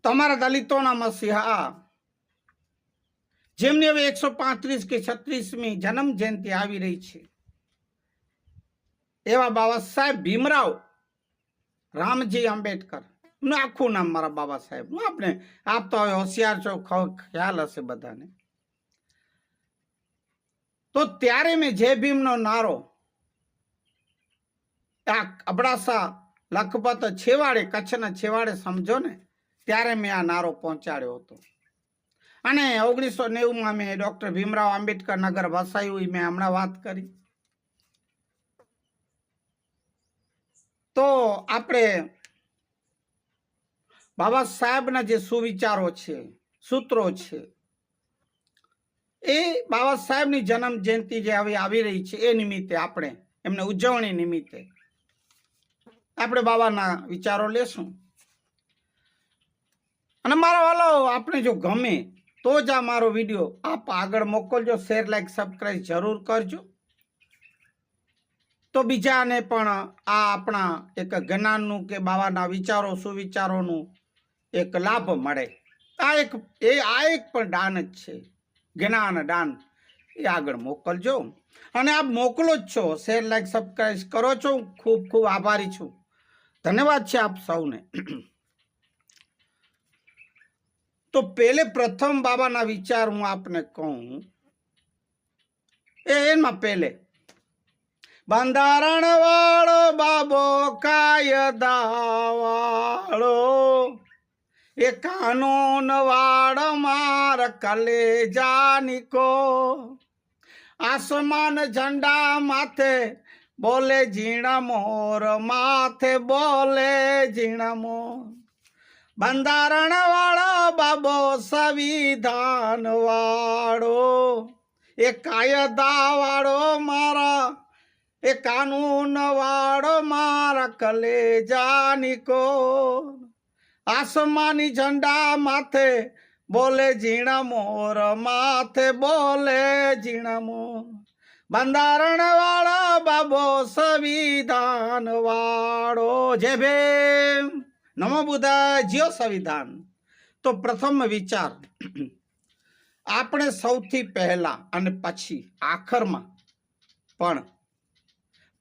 તમારા દલિતોના મસીહા જેમની હવે 135 કે 36મી જન્મ જયંતિ આવી રહી છે એવા બાબા સાહેબ ભીમરાવ રામજી આંબેડકર નું આખું નામ મારા બાબા સાહેબ નું આપણે આપ તો હવે હોશિયાર છો, ખ્યાલ હશે બધાને. તો ત્યારે મેં જય ભીમનો નારો આ અબડાસા લખપત છેવાડે, કચ્છના છેવાડે સમજો ને, ત્યારે મેં આ નારો પહોંચાડ્યો હતો. અને 1990માં મેં ડોક્ટર ભીમરાવ આંબેડકર નગર વસાયું, મેં હમણાં વાત કરી. તો આપણે બાબા સાહેબના જે સુવિચારો છે, સૂત્રો છે, એ બાબા સાહેબની જન્મ જયંતિ જે હવે આવી રહી છે એ નિમિત્તે આપણે એમને ઉજવણી નિમિત્તે આપણે બાબાના વિચારો લેશું. અને મારા વાલો, આપણે જો ગમે તો જ આ મારો વિડીયો આપ આગળ મોકલજો, શેર, લાઈક, સબસ્ક્રાઈબ જરૂર કરજો. તો બીજાને પણ આ આપણા એક જ્ઞાનનું કે બાબાના વિચારો સુવિચારોનું એક લાભ મળે. આ એક પણ દાન જ છે, જ્ઞાન દાન. એ આગળ મોકલજો. અને આપ મોકલો જ છો, શેર, લાઈક, સબસ્ક્રાઈબ કરો છો. ખૂબ ખૂબ આભારી છું. ધન્યવાદ છે આપ સૌને. તો પ્રથમ બાબાના વિચાર હું આપને કહું. એમાં પહેલે બંધારણ વાળો બાબો, કાયદા વાળો, એ કાનૂન વાળ માર કલેજા નીકો, આસમાન ઝંડા માથે બોલે ઝીણા મોર, માથે બોલે ઝીણા મોર. બંધારણ વાળો બાબો, સંવિધાન વાળો, એ કાયદા વાળો મારા, એ કાનૂન વાળો મારા કલેજા નીકો, આસમાની ઝંડા માથે બોલે ઝીણા મોર, માથે બોલે ઝીણા મોર. બંધારણ વાળો બાબો, સંવિધાન વાળો. જય ભીમ, નમો બુદ્ધાય, જીઓ સંવિધાન. તો પ્રથમ વિચાર, આપણે સૌથી પહેલા અને પછી આખરમાં પણ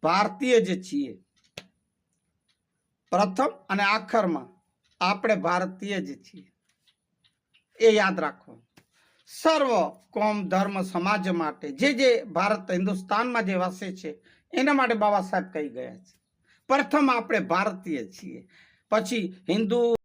ભારતીય જ છીએ. પ્રથમ અને આખરમાં આપણે ભારતીય જ છીએ, એ યાદ રાખો. સર્વ કોમ ધર્મ સમાજ માટે જે ભારત હિન્દુસ્તાનમાં જે વસે છે એના માટે બાબા સાહેબ કહી ગયા છે પ્રથમ આપણે ભારતીય છીએ, પછી હિન્દુ